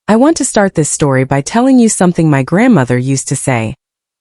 I want to start this story by telling you something my grandmother used to say.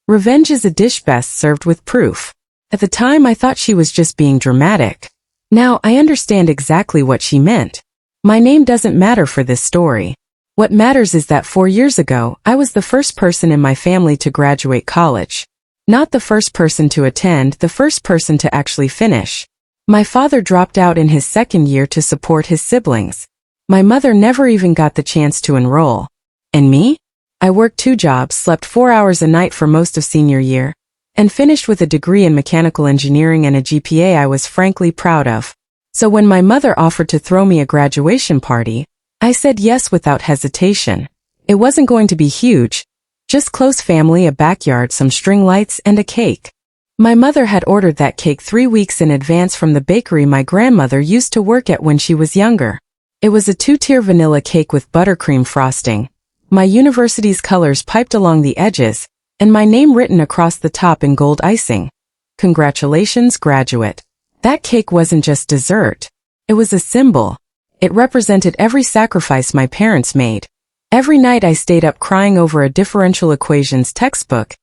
Revenge is a dish best served with proof. At the time I thought she was just being dramatic. Now I understand exactly what she meant. My name doesn't matter for this story. What matters is that 4 years ago, I was the first person in my family to graduate college. Not the first person to attend, the first person to actually finish. My father dropped out in his second year to support his siblings. My mother never even got the chance to enroll. And me? I worked 2 jobs, slept 4 hours a night for most of senior year, and finished with a degree in mechanical engineering and a GPA I was frankly proud of. So when my mother offered to throw me a graduation party, I said yes without hesitation. It wasn't going to be huge, just close family, a backyard, some string lights, and a cake. My mother had ordered that cake 3 weeks in advance from the bakery my grandmother used to work at when she was younger. It was a 2-tier vanilla cake with buttercream frosting, my university's colors piped along the edges, and my name written across the top in gold icing. Congratulations, graduate. That cake wasn't just dessert. It was a symbol. It represented every sacrifice my parents made. Every night I stayed up crying over a differential equations textbook.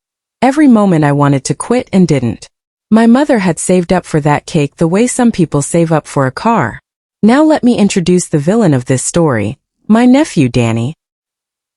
Every moment I wanted to quit and didn't. My mother had saved up for that cake the way some people save up for a car. Now let me introduce the villain of this story, my nephew Danny.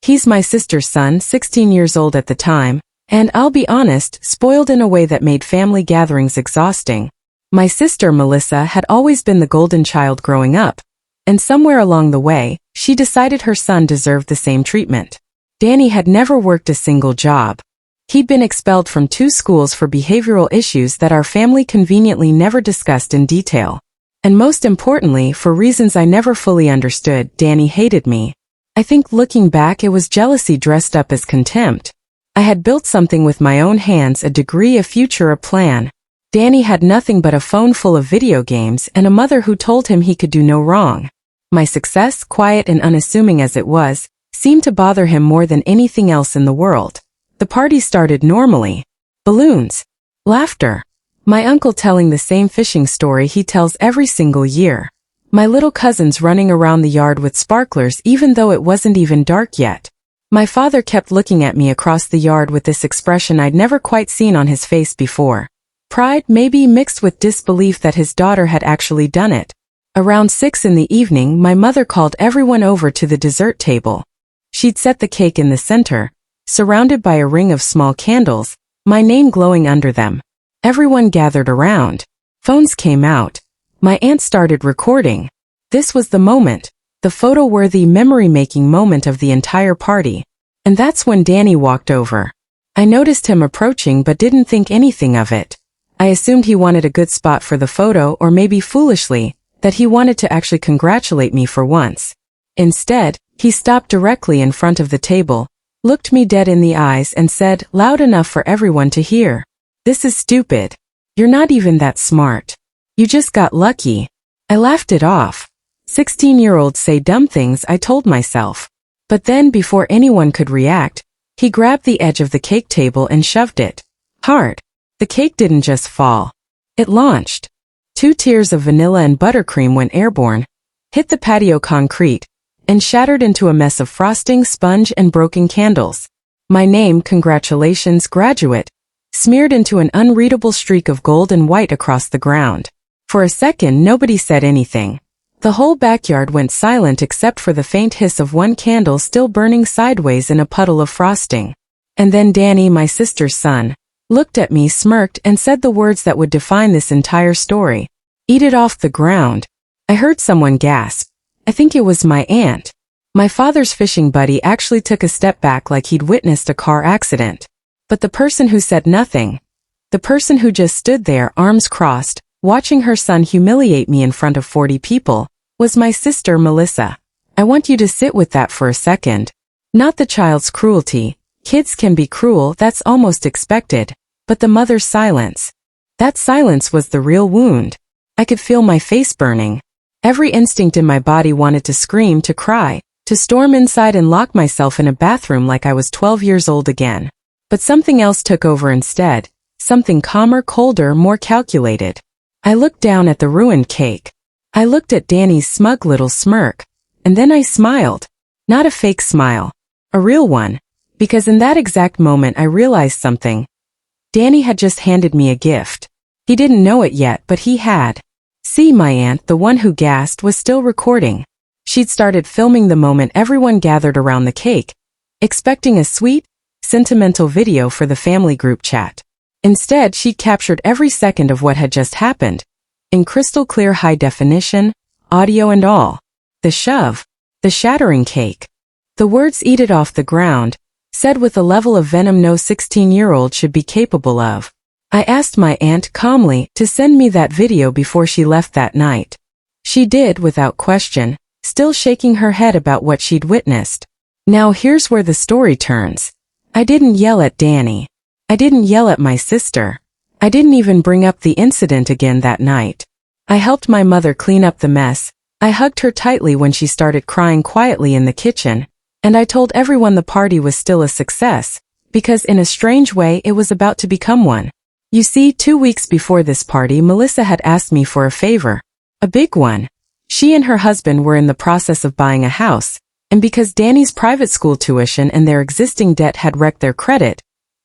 He's my sister's son, 16 years old at the time, and I'll be honest, spoiled in a way that made family gatherings exhausting. My sister Melissa had always been the golden child growing up, and somewhere along the way, she decided her son deserved the same treatment. Danny had never worked a single job. He'd been expelled from 2 schools for behavioral issues that our family conveniently never discussed in detail. And most importantly, for reasons I never fully understood, Danny hated me. I think looking back, it was jealousy dressed up as contempt. I had built something with my own hands, a degree, a future, a plan. Danny had nothing but a phone full of video games and a mother who told him he could do no wrong. My success, quiet and unassuming as it was, seemed to bother him more than anything else in the world. The party started normally. Balloons. Laughter. My uncle telling the same fishing story he tells every single year. My little cousins running around the yard with sparklers even though it wasn't even dark yet. My father kept looking at me across the yard with this expression I'd never quite seen on his face before. Pride, maybe mixed with disbelief that his daughter had actually done it. Around 6 in the evening, my mother called everyone over to the dessert table. She'd set the cake in the center, surrounded by a ring of small candles, my name glowing under them. Everyone gathered around. Phones came out. My aunt started recording. This was the moment, the photo-worthy memory-making moment of the entire party. And that's when Danny walked over. I noticed him approaching but didn't think anything of it. I assumed he wanted a good spot for the photo, or maybe foolishly, that he wanted to actually congratulate me for once. Instead, he stopped directly in front of the table, looked me dead in the eyes and said, loud enough for everyone to hear, "This is stupid. You're not even that smart. You just got lucky." I laughed it off. 16-year-olds say dumb things, I told myself. But then, before anyone could react, he grabbed the edge of the cake table and shoved it hard. The cake didn't just fall. It launched. 2 tiers of vanilla and buttercream went airborne, hit the patio concrete, and shattered into a mess of frosting, sponge, and broken candles. My name, "Congratulations, graduate," smeared into an unreadable streak of gold and white across the ground. For a second, nobody said anything. The whole backyard went silent except for the faint hiss of one candle still burning sideways in a puddle of frosting. And then Danny, my sister's son, looked at me, smirked, and said the words that would define this entire story. "Eat it off the ground." I heard someone gasp. I think it was my aunt. My father's fishing buddy actually took a step back like he'd witnessed a car accident. But the person who said nothing, the person who just stood there, arms crossed, watching her son humiliate me in front of 40 people, was my sister Melissa. I want you to sit with that for a second. Not the child's cruelty. Kids can be cruel, that's almost expected. But the mother's silence. That silence was the real wound. I could feel my face burning. Every instinct in my body wanted to scream, to cry, to storm inside and lock myself in a bathroom like I was 12 years old again. But something else took over instead, something calmer, colder, more calculated. I looked down at the ruined cake. I looked at Danny's smug little smirk, and then I smiled. Not a fake smile. A real one. Because in that exact moment I realized something. Danny had just handed me a gift. He didn't know it yet, but he had. See, my aunt, the one who gasped, was still recording. She'd started filming the moment everyone gathered around the cake, expecting a sweet, sentimental video for the family group chat. Instead, she'd captured every second of what had just happened, in crystal clear high definition, audio and all. The shove. The shattering cake. The words "eat it off the ground," said with a level of venom no 16-year-old should be capable of. I asked my aunt calmly to send me that video before she left that night. She did without question, still shaking her head about what she'd witnessed. Now here's where the story turns. I didn't yell at Danny. I didn't yell at my sister. I didn't even bring up the incident again that night. I helped my mother clean up the mess. I hugged her tightly when she started crying quietly in the kitchen, and I told everyone the party was still a success, because in a strange way it was about to become one. You see, 2 weeks before this party, Melissa had asked me for a favor. A big one. She and her husband were in the process of buying a house, and because Danny's private school tuition and their existing debt had wrecked their credit,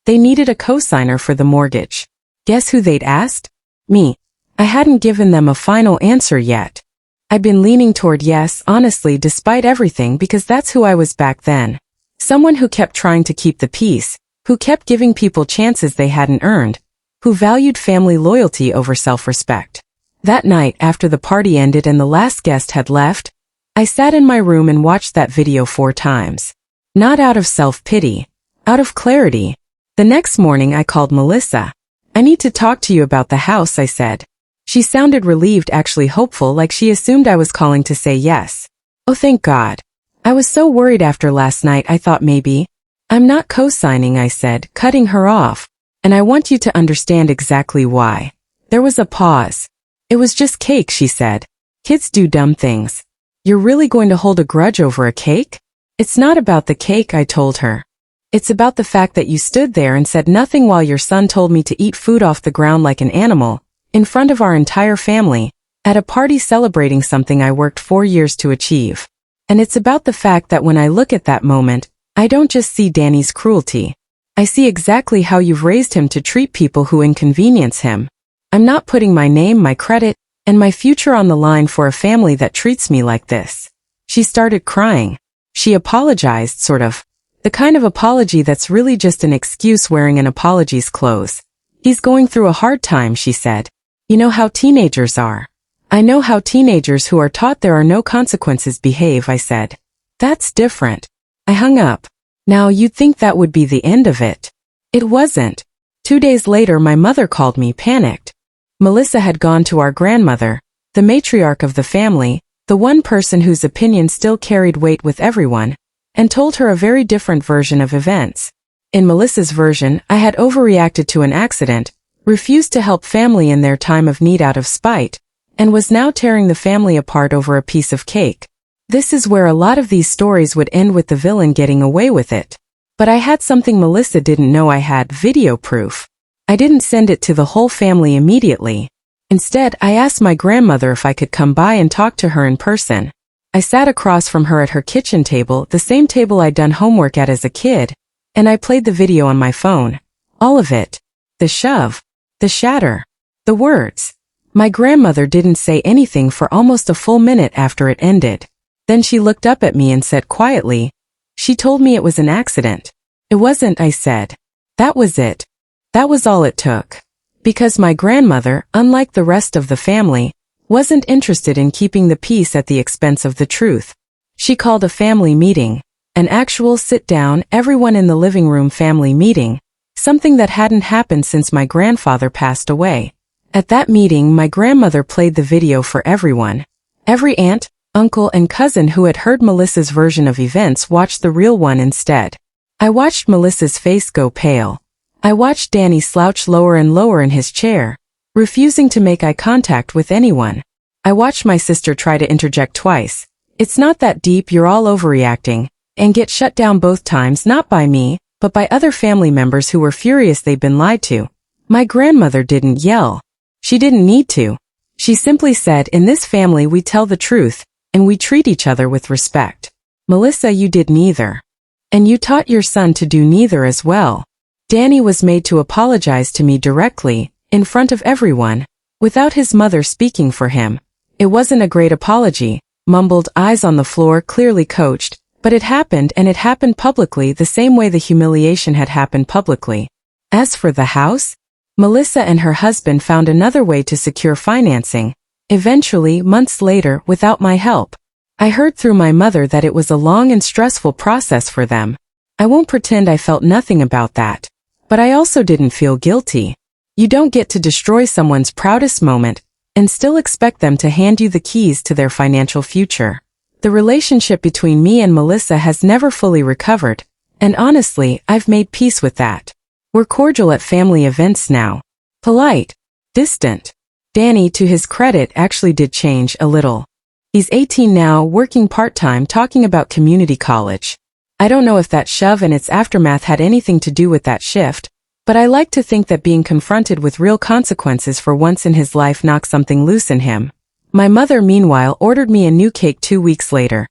they needed a cosigner for the mortgage. Guess who they'd asked? Me. I hadn't given them a final answer yet. I'd been leaning toward yes, honestly, despite everything, because that's who I was back then. Someone who kept trying to keep the peace, who kept giving people chances they hadn't earned, who valued family loyalty over self-respect. That night, after the party ended and the last guest had left, I sat in my room and watched that video 4 times. Not out of self-pity, out of clarity. The next morning I called Melissa. I need to talk to you about the house, I said. She sounded relieved, actually hopeful, like she assumed I was calling to say yes. Oh, thank God. I was so worried after last night I thought maybe. I'm not co-signing, I said, cutting her off. And I want you to understand exactly why. There was a pause. It was just cake, she said. Kids do dumb things. You're really going to hold a grudge over a cake? It's not about the cake, I told her. It's about the fact that you stood there and said nothing while your son told me to eat food off the ground like an animal, in front of our entire family, at a party celebrating something I worked 4 years to achieve. And it's about the fact that when I look at that moment, I don't just see Danny's cruelty. I see exactly how you've raised him to treat people who inconvenience him. I'm not putting my name, my credit, and my future on the line for a family that treats me like this. She started crying. She apologized, sort of. The kind of apology that's really just an excuse wearing an apology's clothes. He's going through a hard time, she said. You know how teenagers are. I know how teenagers who are taught there are no consequences behave, I said. That's different. I hung up. Now you'd think that would be the end of it. It wasn't. 2 days later my mother called me, panicked. Melissa had gone to our grandmother, the matriarch of the family, the one person whose opinion still carried weight with everyone, and told her a very different version of events. In Melissa's version, I had overreacted to an accident, refused to help family in their time of need out of spite, and was now tearing the family apart over a piece of cake. This is where a lot of these stories would end with the villain getting away with it. But I had something Melissa didn't know I had: video proof. I didn't send it to the whole family immediately. Instead, I asked my grandmother if I could come by and talk to her in person. I sat across from her at her kitchen table, the same table I'd done homework at as a kid, and I played the video on my phone. All of it. The shove. The shatter. The words. My grandmother didn't say anything for almost a full minute after it ended. Then she looked up at me and said quietly, "She told me it was an accident." "It wasn't," I said. "That was it. That was all it took." Because my grandmother, unlike the rest of the family, wasn't interested in keeping the peace at the expense of the truth. She called a family meeting, an actual sit-down, everyone in the living room family meeting, something that hadn't happened since my grandfather passed away. At that meeting, my grandmother played the video for everyone. Every aunt, uncle, and cousin who had heard Melissa's version of events watched the real one instead. I watched Melissa's face go pale. I watched Danny slouch lower and lower in his chair, refusing to make eye contact with anyone. I watched my sister try to interject twice. "It's not that deep, you're all overreacting," and get shut down both times, not by me, but by other family members who were furious they'd been lied to. My grandmother didn't yell. She didn't need to. She simply said, "In this family we tell the truth, and we treat each other with respect." Melissa, you did neither. And you taught your son to do neither as well. Danny was made to apologize to me directly, in front of everyone, without his mother speaking for him. It wasn't a great apology, mumbled, eyes on the floor, clearly coached, but it happened, and it happened publicly the same way the humiliation had happened publicly. As for the house, Melissa and her husband found another way to secure financing, eventually, months later, without my help. I heard through my mother that it was a long and stressful process for them. I won't pretend I felt nothing about that. But I also didn't feel guilty. You don't get to destroy someone's proudest moment and still expect them to hand you the keys to their financial future. The relationship between me and Melissa has never fully recovered, and honestly, I've made peace with that. We're cordial at family events now. Polite. Distant. Danny, to his credit, actually did change a little. He's 18 now, working part-time, talking about community college. I don't know if that shove and its aftermath had anything to do with that shift, but I like to think that being confronted with real consequences for once in his life knocked something loose in him. My mother, meanwhile, ordered me a new cake 2 weeks later.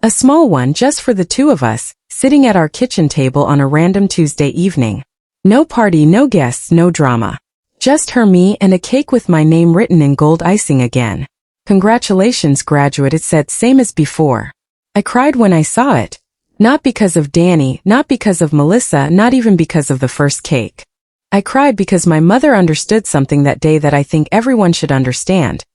A small one just for the two of us, sitting at our kitchen table on a random Tuesday evening. No party, no guests, no drama. Just her, me, and a cake with my name written in gold icing again. Congratulations, graduate, it said, same as before. I cried when I saw it. Not because of Danny, not because of Melissa, not even because of the first cake. I cried because my mother understood something that day that I think everyone should understand.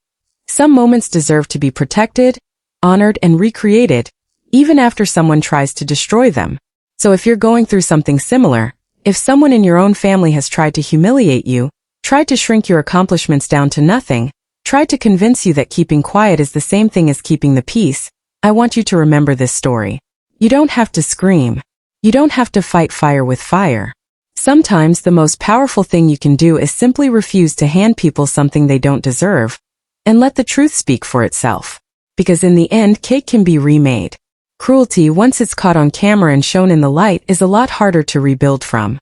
Some moments deserve to be protected, honored, and recreated, even after someone tries to destroy them. So if you're going through something similar, if someone in your own family has tried to humiliate you, tried to shrink your accomplishments down to nothing, tried to convince you that keeping quiet is the same thing as keeping the peace, I want you to remember this story. You don't have to scream. You don't have to fight fire with fire. Sometimes the most powerful thing you can do is simply refuse to hand people something they don't deserve, and let the truth speak for itself. Because in the end, cake can be remade. Cruelty, once it's caught on camera and shown in the light, is a lot harder to rebuild from.